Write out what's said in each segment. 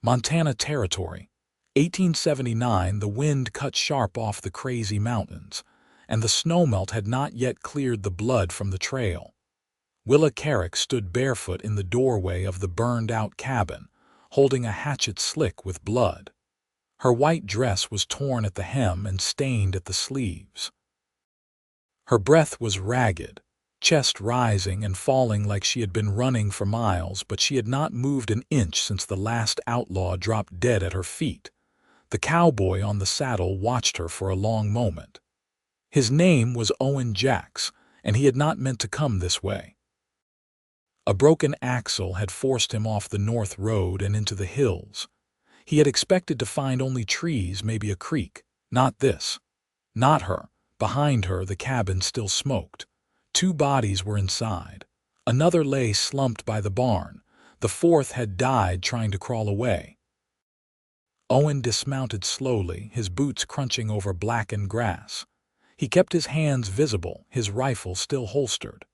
Montana Territory. 1879, the wind cut sharp off the crazy mountains, and the snowmelt had not yet cleared the blood from the trail. Willa Carrick stood barefoot in the doorway of the burned-out cabin, holding a hatchet slick with blood. Her white dress was torn at the hem and stained at the sleeves. Her breath was ragged, chest rising and falling like she had been running for miles, but she had not moved an inch since the last outlaw dropped dead at her feet. The cowboy on the saddle watched her for a long moment. His name was Owen Jacks, and he had not meant to come this way. A broken axle had forced him off the north road and into the hills. He had expected to find only trees, maybe a creek. Not this. Not her. Behind her, the cabin still smoked. 2 bodies were inside. Another lay slumped by the barn. The 4th had died trying to crawl away. Owen dismounted slowly, his boots crunching over blackened grass. He kept his hands visible, his rifle still holstered.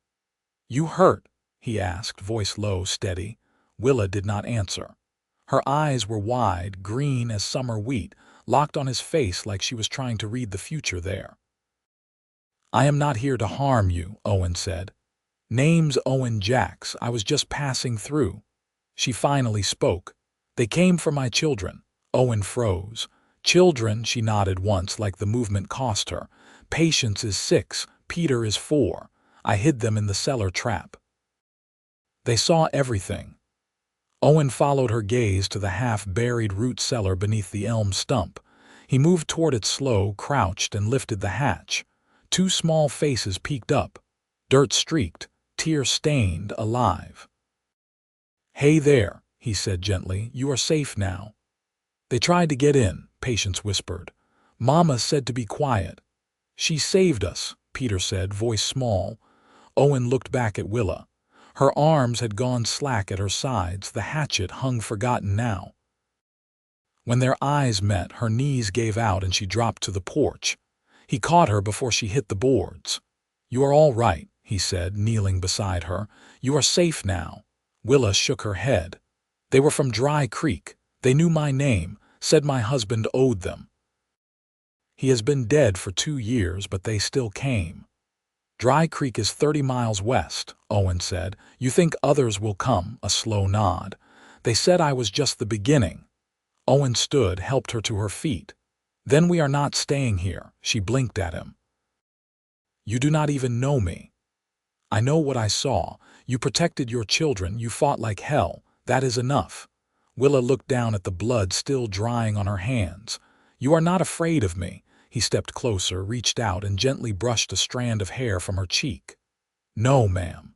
"You hurt?" he asked, voice low, steady. Willa did not answer. Her eyes were wide, green as summer wheat, locked on his face like she was trying to read the future there. "I am not here to harm you," Owen said. "Name's Owen Jacks. I was just passing through." She finally spoke. "They came for my children." Owen froze. "Children," she nodded once like the movement cost her. "Patience is 6, Peter is 4. I hid them in the cellar trap." They saw everything. Owen followed her gaze to the half-buried root cellar beneath the elm stump. He moved toward it slow, crouched, and lifted the hatch. 2 small faces peeked up, dirt-streaked, tear-stained, alive. "Hey there," he said gently. "You are safe now." "They tried to get in," Patience whispered. "Mama said to be quiet." "She saved us," Peter said, voice small. Owen looked back at Willa. Her arms had gone slack at her sides, the hatchet hung forgotten now. When their eyes met, her knees gave out and she dropped to the porch. He caught her before she hit the boards. "You are all right," he said, kneeling beside her. "You are safe now." Willa shook her head. "They were from Dry Creek. They knew my name, said my husband owed them. He has been dead for 2 years, but they still came." "Dry Creek is 30 miles west," Owen said. "You think others will come?" A slow nod. "They said I was just the beginning." Owen stood, helped her to her feet. "Then we are not staying here." She blinked at him. "You do not even know me." "I know what I saw. You protected your children. You fought like hell. That is enough." Willa looked down at the blood still drying on her hands. "You are not afraid of me." He stepped closer, reached out, and gently brushed a strand of hair from her cheek. "No, ma'am.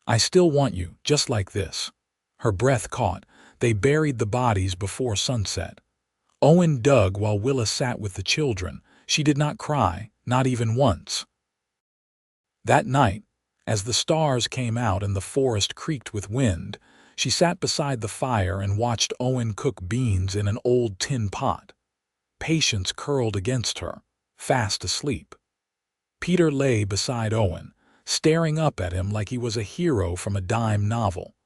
I still want you, just like this." Her breath caught. They buried the bodies before sunset. Owen dug while Willa sat with the children. She did not cry, not even once. That night, as the stars came out and the forest creaked with wind, she sat beside the fire and watched Owen cook beans in an old tin pot. Patience curled against her, fast asleep. Peter lay beside Owen, staring up at him like he was a hero from a dime novel.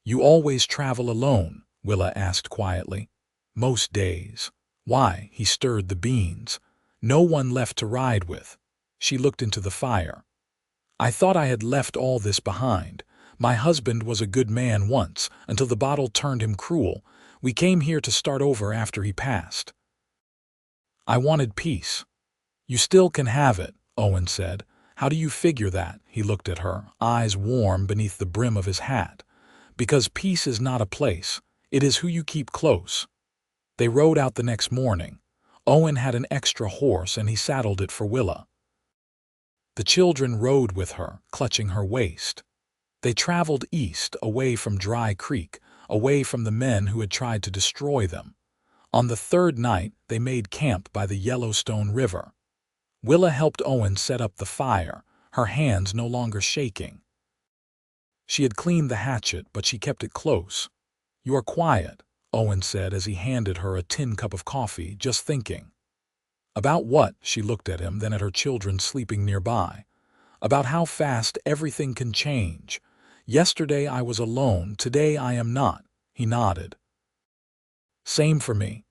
"You always travel alone?" Willa asked quietly. "Most days." "Why?" He stirred the beans. "No one left to ride with." She looked into the fire. "I thought I had left all this behind. My husband was a good man once, until the bottle turned him cruel. We came here to start over after he passed. I wanted peace." "You still can have it," Owen said. "How do you figure that?" He looked at her, eyes warm beneath the brim of his hat. "Because peace is not a place. It is who you keep close." They rode out the next morning. Owen had an extra horse and he saddled it for Willa. The children rode with her, clutching her waist. They traveled east, away from Dry Creek, away from the men who had tried to destroy them. On the 3rd night, they made camp by the Yellowstone River. Willa helped Owen set up the fire, her hands no longer shaking. She had cleaned the hatchet, but she kept it close. "You are quiet," Owen said as he handed her a tin cup of coffee, "just thinking." "About what?" She looked at him, then at her children sleeping nearby. "About how fast everything can change. Yesterday I was alone, today I am not. He nodded. Same for me.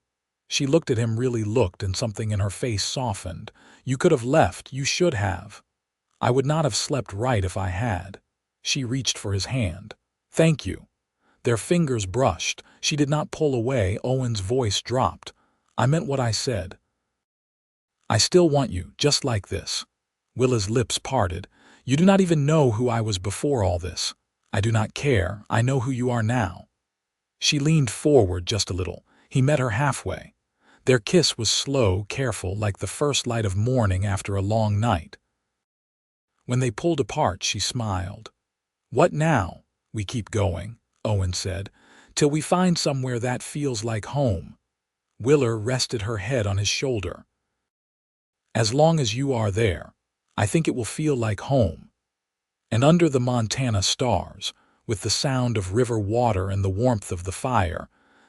She looked at him, really looked, and something in her face softened. You could have left, you should have. I would not have slept right if I had. She reached for his hand. Thank you. Their fingers brushed. She did not pull away. Owen's voice dropped. I meant what I said. I still want you, just like this. Willa's lips parted. You do not even know who I was before all this. I do not care. I know who you are now. She leaned forward just a little. He met her halfway. Their kiss was slow, careful, like the first light of morning after a long night. When they pulled apart, she smiled. What now? We keep going, Owen said, till we find somewhere that feels like home. Willa rested her head on his shoulder. As long as you are there, I think it will feel like home. And under the Montana stars, with the sound of river water and the warmth of the fire,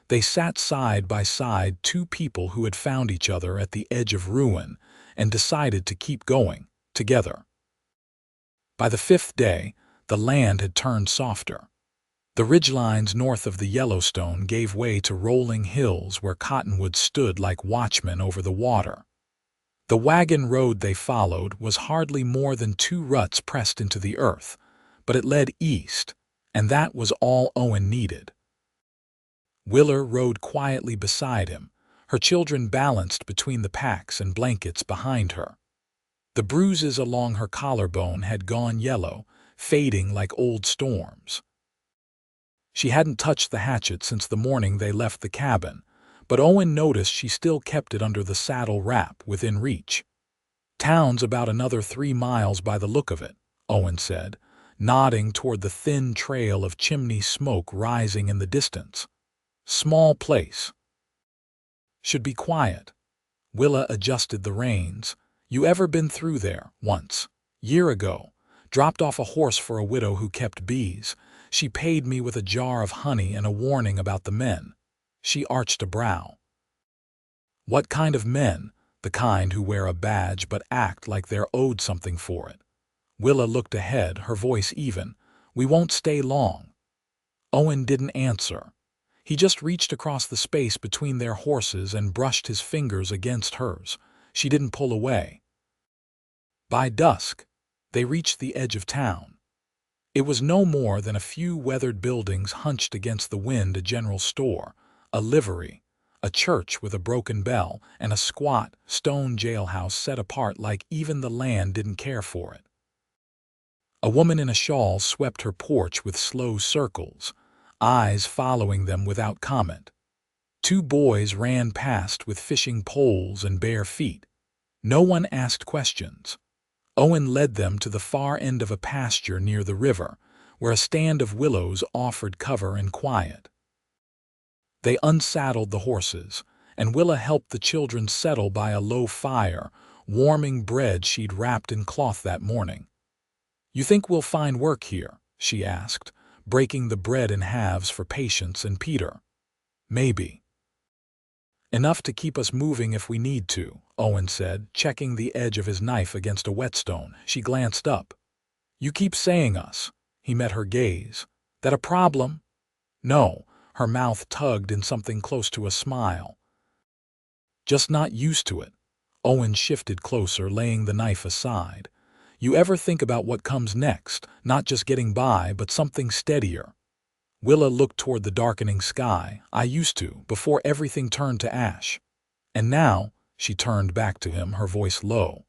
they sat side by side, two people who had found each other at the edge of ruin and decided to keep going, together. By the fifth day, the land had turned softer. The ridgelines north of the Yellowstone gave way to rolling hills where cottonwoods stood like watchmen over the water. The wagon road they followed was hardly more than 2 ruts pressed into the earth, but it led east, and that was all Owen needed. Willa rode quietly beside him, her children balanced between the packs and blankets behind her. The bruises along her collarbone had gone yellow, fading like old storms. She hadn't touched the hatchet since the morning they left the cabin, but Owen noticed she still kept it under the saddle wrap within reach. Town's about another 3 miles by the look of it, Owen said, nodding toward the thin trail of chimney smoke rising in the distance. Small place. Should be quiet. Willa adjusted the reins. You ever been through there? Once. Year ago. Dropped off a horse for a widow who kept bees. She paid me with a jar of honey and a warning about the men. She arched a brow. What kind of men? The kind who wear a badge but act like they're owed something for it. Willa looked ahead, her voice even. We won't stay long. Owen didn't answer. He just reached across the space between their horses and brushed his fingers against hers. She didn't pull away. By dusk, they reached the edge of town. It was no more than a few weathered buildings hunched against the wind, a general store, a livery, a church with a broken bell, and a squat, stone jailhouse set apart like even the land didn't care for it. A woman in a shawl swept her porch with slow circles, eyes following them without comment. 2 boys ran past with fishing poles and bare feet. No one asked questions. Owen led them to the far end of a pasture near the river, where a stand of willows offered cover and quiet. They unsaddled the horses, and Willa helped the children settle by a low fire, warming bread she'd wrapped in cloth that morning. You think we'll find work here? She asked, breaking the bread in halves for Patience and Peter. Maybe. Enough to keep us moving if we need to, Owen said, checking the edge of his knife against a whetstone. She glanced up. You keep saying us. He met her gaze. That a problem? No. Her mouth tugged in something close to a smile. Just not used to it. Owen shifted closer, laying the knife aside. You ever think about what comes next, not just getting by, but something steadier? Willa looked toward the darkening sky. I used to, before everything turned to ash. And now, she turned back to him, her voice low.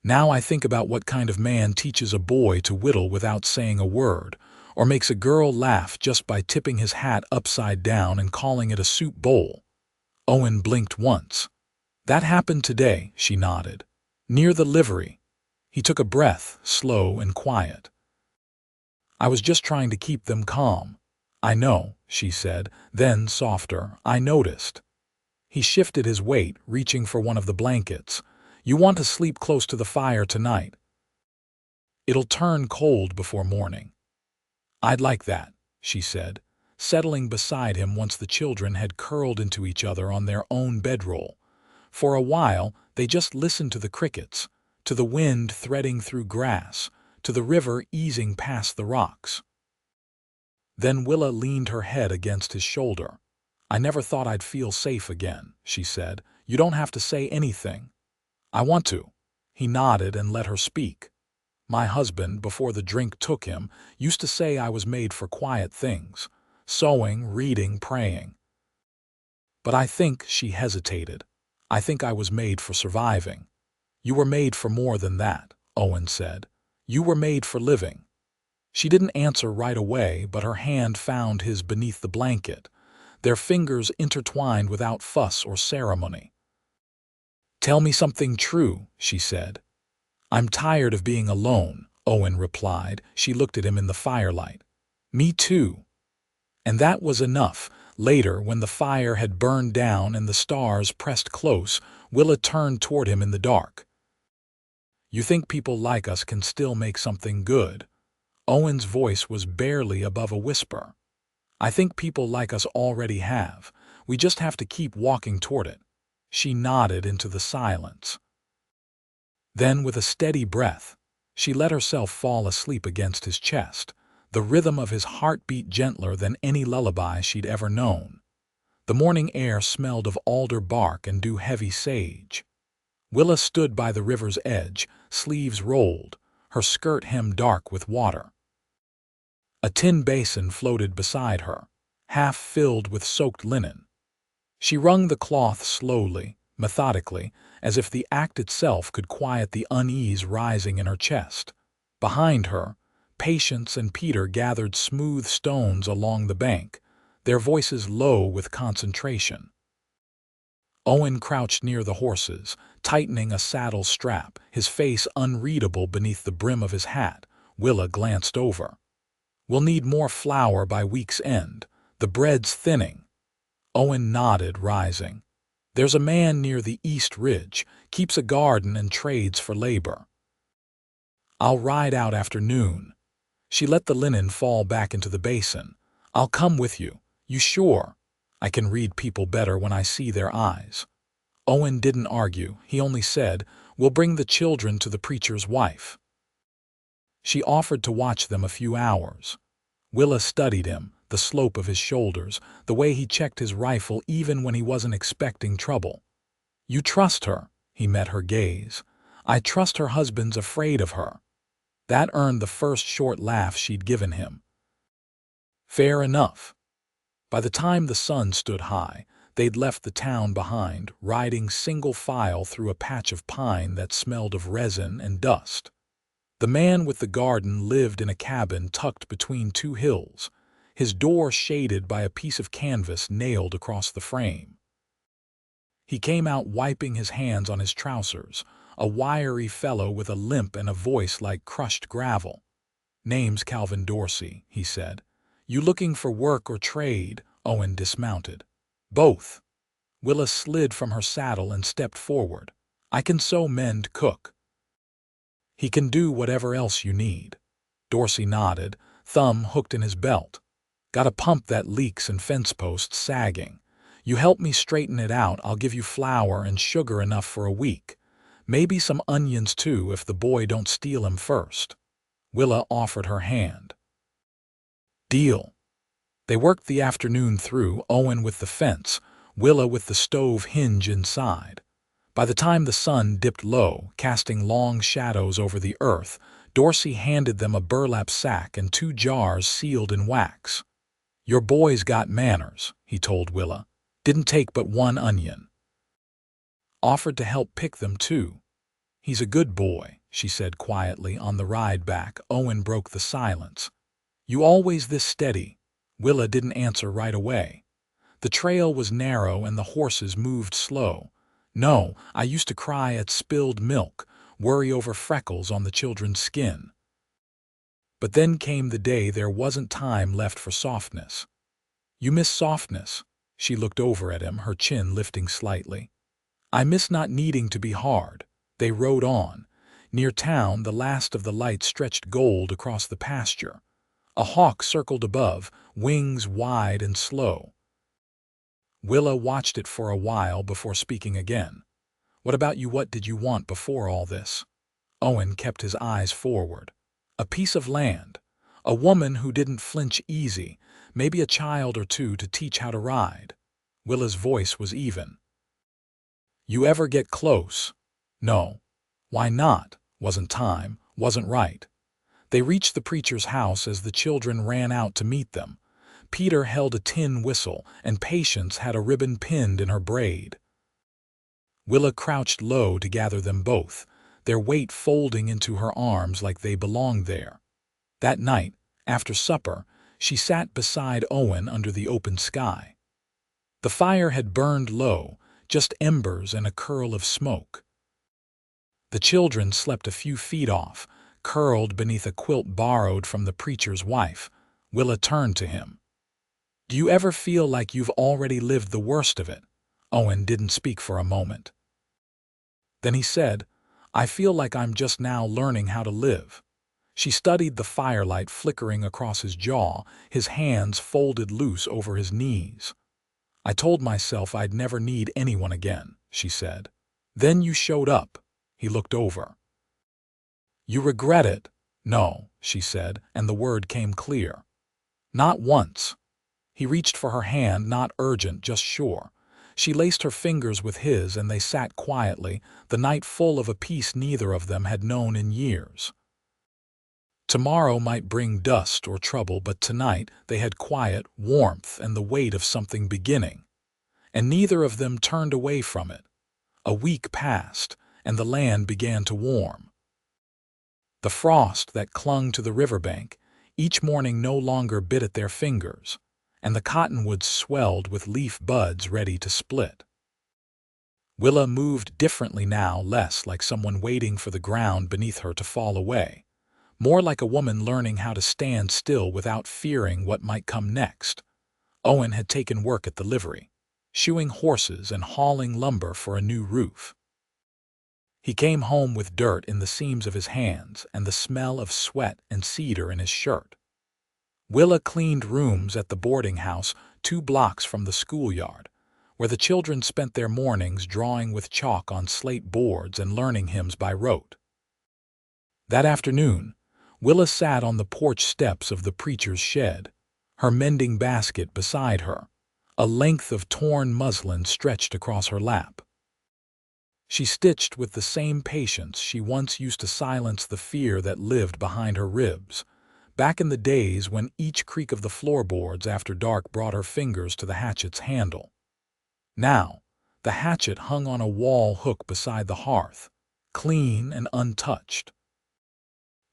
Now I think about what kind of man teaches a boy to whittle without saying a word, or makes a girl laugh just by tipping his hat upside down and calling it a soup bowl. Owen blinked once. That happened today, she nodded. Near the livery. He took a breath, slow and quiet. I was just trying to keep them calm. I know, she said, then softer, I noticed. He shifted his weight, reaching for one of the blankets. You want to sleep close to the fire tonight. It'll turn cold before morning. I'd like that, she said, settling beside him once the children had curled into each other on their own bedroll. For a while, they just listened to the crickets, to the wind threading through grass, to the river easing past the rocks. Then Willa leaned her head against his shoulder. "I never thought I'd feel safe again," she said. "You don't have to say anything." "I want to." He nodded and let her speak. "My husband, before the drink took him, used to say I was made for quiet things. Sewing, reading, praying. But I think," she hesitated, "I think I was made for surviving." "You were made for more than that," Owen said. "You were made for living." She didn't answer right away, but her hand found his beneath the blanket, their fingers intertwined without fuss or ceremony. "Tell me something true," she said. "I'm tired of being alone," Owen replied. She looked at him in the firelight. "Me too." And that was enough. Later, when the fire had burned down and the stars pressed close, Willa turned toward him in the dark. "You think people like us can still make something good?" Owen's voice was barely above a whisper. "I think people like us already have. We just have to keep walking toward it." She nodded into the silence. Then, with a steady breath, she let herself fall asleep against his chest, the rhythm of his heart beat gentler than any lullaby she'd ever known. The morning air smelled of alder bark and dew-heavy sage. Willa stood by the river's edge, sleeves rolled, her skirt hemmed dark with water. A tin basin floated beside her, half filled with soaked linen. She wrung the cloth slowly, methodically, as if the act itself could quiet the unease rising in her chest. Behind her, Patience and Peter gathered smooth stones along the bank, their voices low with concentration. Owen crouched near the horses, tightening a saddle strap, his face unreadable beneath the brim of his hat. Willa glanced over. "We'll need more flour by week's end. The bread's thinning." Owen nodded, rising. "There's a man near the East Ridge, keeps a garden and trades for labor. I'll ride out after noon." She let the linen fall back into the basin. "I'll come with you." "You sure?" "I can read people better when I see their eyes." Owen didn't argue. He only said, "We'll bring the children to the preacher's wife." She offered to watch them a few hours. Willa studied him, the slope of his shoulders, the way he checked his rifle even when he wasn't expecting trouble. "You trust her?" He met her gaze. "I trust her husband's afraid of her." That earned the first short laugh she'd given him. Fair enough. By the time the sun stood high, they'd left the town behind, riding single file through a patch of pine that smelled of resin and dust. The man with the garden lived in a cabin tucked between two hills, his door shaded by a piece of canvas nailed across the frame. He came out wiping his hands on his trousers, a wiry fellow with a limp and a voice like crushed gravel. "Name's Calvin Dorsey," he said. "You looking for work or trade?" Owen dismounted. "Both." Willa slid from her saddle and stepped forward. "I can sew, mend, cook." "He can do whatever else you need." Dorsey nodded, thumb hooked in his belt. "Got a pump that leaks and fence posts sagging. You help me straighten it out, I'll give you flour and sugar enough for a week. Maybe some onions too if the boy don't steal 'em first." Willa offered her hand. "Deal." They worked the afternoon through, Owen with the fence, Willa with the stove hinge inside. By the time the sun dipped low, casting long shadows over the earth, Dorsey handed them a burlap sack and 2 jars sealed in wax. "Your boy's got manners," he told Willa. "Didn't take but 1 onion. Offered to help pick them too." "He's a good boy," she said quietly on the ride back. Owen broke the silence. "You always this steady?" Willa didn't answer right away. The trail was narrow and the horses moved slow. "No, I used to cry at spilled milk, worry over freckles on the children's skin. But then came the day there wasn't time left for softness." "You miss softness?" She looked over at him, her chin lifting slightly. "I miss not needing to be hard." They rode on. Near town, the last of the light stretched gold across the pasture. A hawk circled above, wings wide and slow. Willa watched it for a while before speaking again. "What about you? What did you want before all this?" Owen kept his eyes forward. "A piece of land. A woman who didn't flinch easy, Maybe a child or two to teach how to ride. Willa's voice was even. You ever get close? No. Why not? Wasn't time, wasn't right. They reached the preacher's house as the children ran out to meet them. Peter held a tin whistle, and Patience had a ribbon pinned in her braid. Willa crouched low to gather them both, their weight folding into her arms like they belonged there. That night, after supper, she sat beside Owen under the open sky. The fire had burned low, just embers and a curl of smoke. The children slept a few feet off, curled beneath a quilt borrowed from the preacher's wife. Willa turned to him. Do you ever feel like you've already lived the worst of it? Owen didn't speak for a moment. Then he said, I feel like I'm just now learning how to live. She studied the firelight flickering across his jaw, his hands folded loose over his knees. I told myself I'd never need anyone again, she said. Then you showed up. He looked over. You regret it? No, she said, and the word came clear. Not once. He reached for her hand, not urgent, just sure. She laced her fingers with his, and they sat quietly, the night full of a peace neither of them had known in years. Tomorrow might bring dust or trouble, but tonight they had quiet, warmth, and the weight of something beginning. And neither of them turned away from it. A week passed, and the land began to warm. The frost that clung to the riverbank each morning no longer bit at their fingers, and the cottonwoods swelled with leaf buds ready to split. Willa moved differently now, less like someone waiting for the ground beneath her to fall away, more like a woman learning how to stand still without fearing what might come next. Owen had taken work at the livery, shoeing horses and hauling lumber for a new roof. He came home with dirt in the seams of his hands and the smell of sweat and cedar in his shirt. Willa cleaned rooms at the boarding house 2 blocks from the schoolyard, where the children spent their mornings drawing with chalk on slate boards and learning hymns by rote. That afternoon, Willa sat on the porch steps of the preacher's shed, her mending basket beside her, a length of torn muslin stretched across her lap. She stitched with the same patience she once used to silence the fear that lived behind her ribs, back in the days when each creak of the floorboards after dark brought her fingers to the hatchet's handle. Now, the hatchet hung on a wall hook beside the hearth, clean and untouched.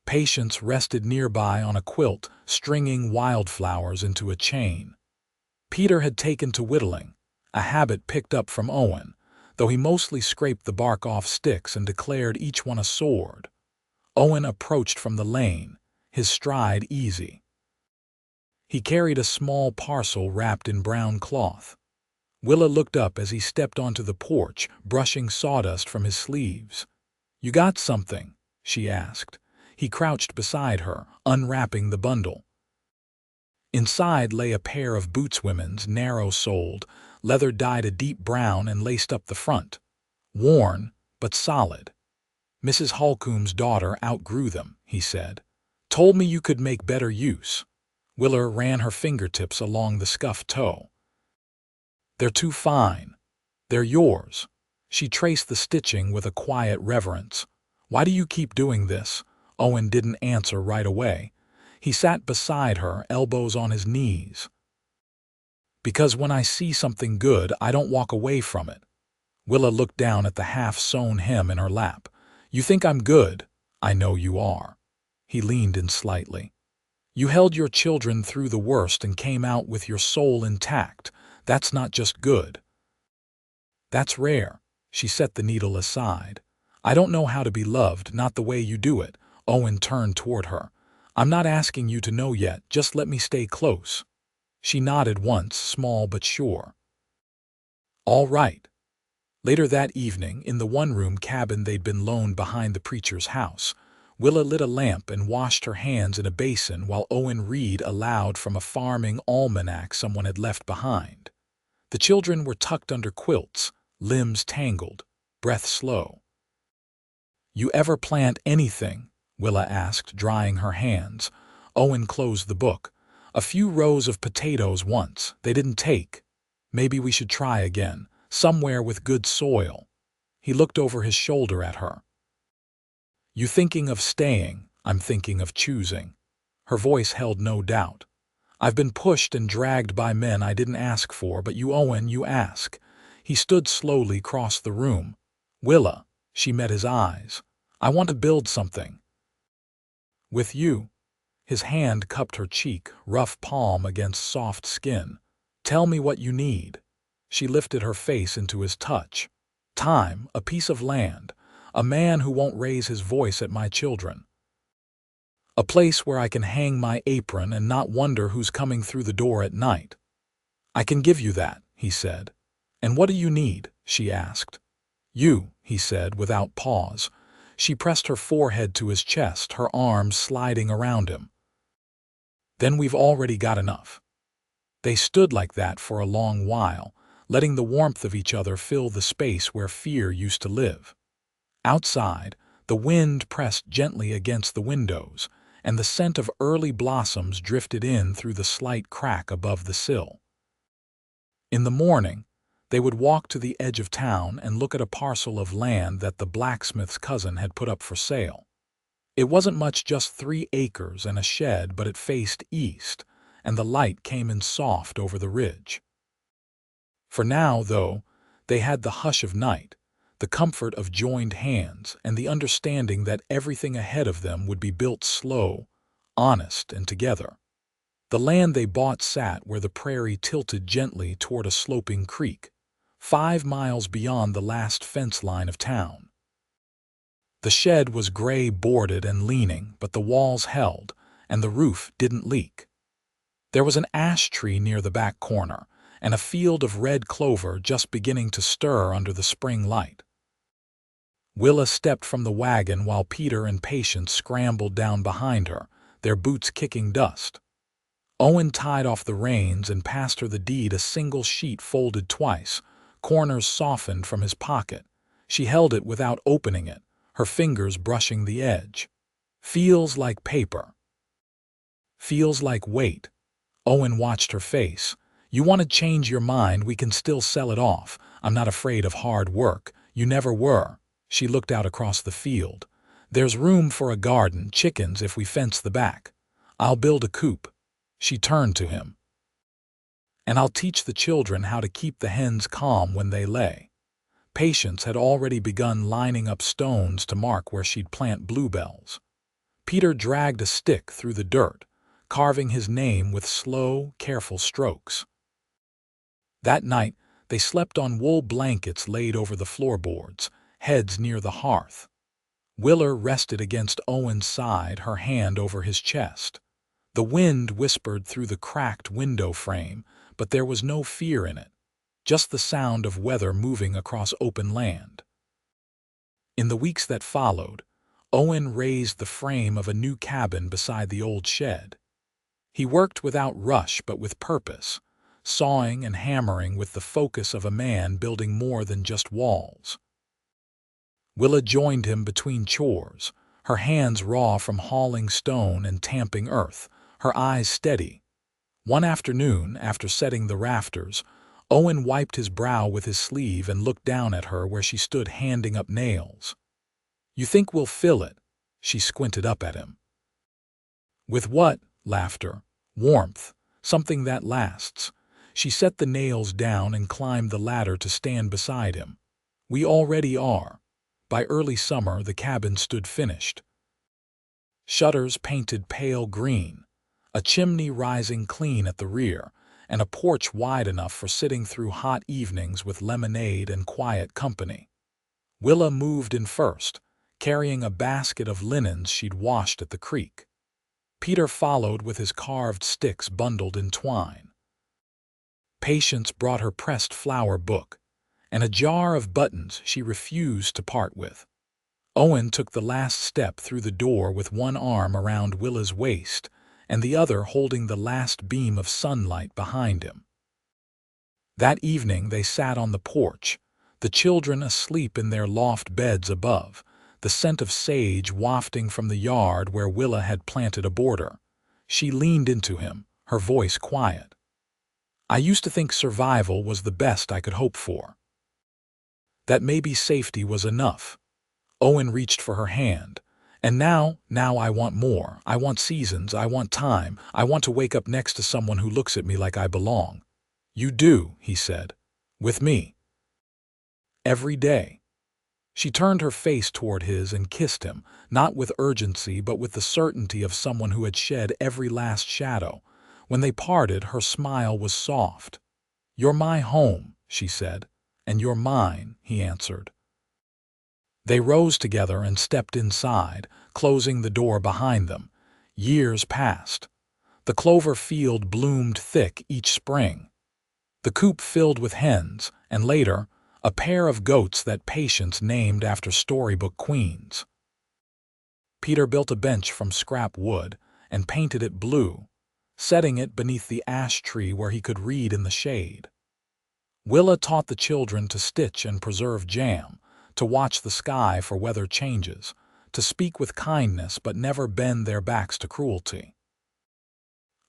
Patience rested nearby on a quilt, stringing wildflowers into a chain. Peter had taken to whittling, a habit picked up from Owen, though he mostly scraped the bark off sticks and declared each one a sword. Owen approached from the lane, his stride easy. He carried a small parcel wrapped in brown cloth. Willa looked up as he stepped onto the porch, brushing sawdust from his sleeves. You got something? She asked. He crouched beside her, unwrapping the bundle. Inside lay a pair of boots, women's, narrow-soled, leather dyed a deep brown and laced up the front. Worn, but solid. Mrs. Holcomb's daughter outgrew them, he said. Told me you could make better use. Willa ran her fingertips along the scuffed toe. They're too fine. They're yours. She traced the stitching with a quiet reverence. Why do you keep doing this? Owen didn't answer right away. He sat beside her, elbows on his knees. Because when I see something good, I don't walk away from it. Willa looked down at the half-sewn hem in her lap. You think I'm good? I know you are. He leaned in slightly. You held your children through the worst and came out with your soul intact. That's not just good. That's rare. She set the needle aside. I don't know how to be loved, not the way you do it. Owen turned toward her. I'm not asking you to know yet, just let me stay close. She nodded once, small but sure. All right. Later that evening, in the one-room cabin they'd been loaned behind the preacher's house, Willa lit a lamp and washed her hands in a basin while Owen read aloud from a farming almanac someone had left behind. The children were tucked under quilts, limbs tangled, breath slow. You ever plant anything? Willa asked, drying her hands. Owen closed the book. "A few rows of potatoes once. They didn't take. Maybe we should try again, somewhere with good soil." He looked over his shoulder at her. "You thinking of staying? I'm thinking of choosing." Her voice held no doubt. "I've been pushed and dragged by men I didn't ask for, but you, Owen, you ask." He stood slowly across the room. "Willa," she met his eyes, "I want to build something with you." His hand cupped her cheek, rough palm against soft skin. "Tell me what you need." She lifted her face into his touch. "Time, a piece of land, a man who won't raise his voice at my children. A place where I can hang my apron and not wonder who's coming through the door at night." "I can give you that," he said. "And what do you need?" she asked. "You," he said without pause. She pressed her forehead to his chest, her arms sliding around him. "Then we've already got enough." They stood like that for a long while, letting the warmth of each other fill the space where fear used to live. Outside, the wind pressed gently against the windows, and the scent of early blossoms drifted in through the slight crack above the sill. In the morning, they would walk to the edge of town and look at a parcel of land that the blacksmith's cousin had put up for sale. It wasn't much, just 3 acres and a shed, but it faced east, and the light came in soft over the ridge. For now, though, they had the hush of night, the comfort of joined hands, and the understanding that everything ahead of them would be built slow, honest, and together. The land they bought sat where the prairie tilted gently toward a sloping creek, 5 miles beyond the last fence line of town. The shed was gray boarded and leaning, but the walls held, and the roof didn't leak. There was an ash tree near the back corner, and a field of red clover just beginning to stir under the spring light. Willa stepped from the wagon while Peter and Patience scrambled down behind her, their boots kicking dust. Owen tied off the reins and passed her the deed, a single sheet folded twice, corners softened from his pocket. She held it without opening it, her fingers brushing the edge. "Feels like paper. Feels like weight." Owen watched her face. "You want to change your mind, we can still sell it off. I'm not afraid of hard work. You never were." She looked out across the field. "There's room for a garden, chickens if we fence the back. I'll build a coop." She turned to him. "And I'll teach the children how to keep the hens calm when they lay." Patience had already begun lining up stones to mark where she'd plant bluebells. Peter dragged a stick through the dirt, carving his name with slow, careful strokes. That night, they slept on wool blankets laid over the floorboards, heads near the hearth. Willa rested against Owen's side, her hand over his chest. The wind whispered through the cracked window frame, but there was no fear in it, just the sound of weather moving across open land. In the weeks that followed, Owen raised the frame of a new cabin beside the old shed. He worked without rush but with purpose, sawing and hammering with the focus of a man building more than just walls. Willa joined him between chores, her hands raw from hauling stone and tamping earth, her eyes steady. One afternoon, after setting the rafters, Owen wiped his brow with his sleeve and looked down at her where she stood handing up nails. "You think we'll fill it?" She squinted up at him. "With what?" Laughter. "Warmth. Something that lasts." She set the nails down and climbed the ladder to stand beside him. "We already are." By early summer, the cabin stood finished. Shutters painted pale green, a chimney rising clean at the rear, and a porch wide enough for sitting through hot evenings with lemonade and quiet company. Willa moved in first, carrying a basket of linens she'd washed at the creek. Peter followed with his carved sticks bundled in twine. Patience brought her pressed flower book, and a jar of buttons she refused to part with. Owen took the last step through the door with one arm around Willa's waist and the other holding the last beam of sunlight behind him. That evening they sat on the porch, the children asleep in their loft beds above, the scent of sage wafting from the yard where Willa had planted a border. She leaned into him, her voice quiet. "I used to think survival was the best I could hope for. That maybe safety was enough." Owen reached for her hand. "And now I want more. I want seasons. I want time. I want to wake up next to someone who looks at me like I belong." "You do," he said. "With me. Every day." She turned her face toward his and kissed him, not with urgency but with the certainty of someone who had shed every last shadow. When they parted, her smile was soft. "You're my home," she said. "And you're mine," he answered. They rose together and stepped inside, closing the door behind them. Years passed. The clover field bloomed thick each spring. The coop filled with hens, and later, a pair of goats that Patience named after storybook queens. Peter built a bench from scrap wood and painted it blue, setting it beneath the ash tree where he could read in the shade. Willa taught the children to stitch and preserve jam, to watch the sky for weather changes, to speak with kindness but never bend their backs to cruelty.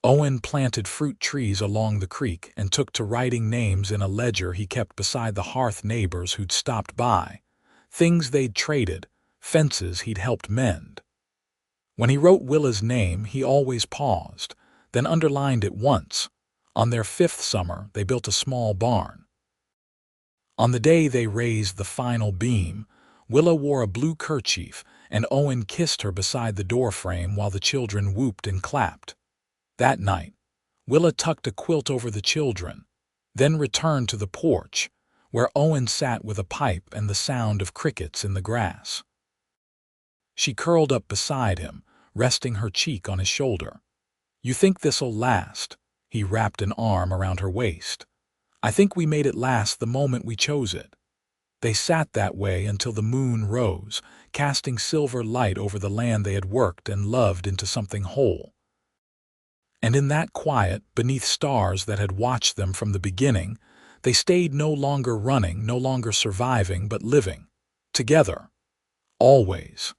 Owen planted fruit trees along the creek and took to writing names in a ledger he kept beside the hearth neighbors who'd stopped by, things they'd traded, fences he'd helped mend. When he wrote Willa's name, he always paused, then underlined it once. On their 5th summer, they built a small barn. On the day they raised the final beam, Willa wore a blue kerchief, and Owen kissed her beside the doorframe while the children whooped and clapped. That night, Willa tucked a quilt over the children, then returned to the porch, where Owen sat with a pipe and the sound of crickets in the grass. She curled up beside him, resting her cheek on his shoulder. "You think this'll last?" He wrapped an arm around her waist. "I think we made it last the moment we chose it." They sat that way until the moon rose, casting silver light over the land they had worked and loved into something whole. And in that quiet, beneath stars that had watched them from the beginning, they stayed no longer running, no longer surviving, but living. Together. Always.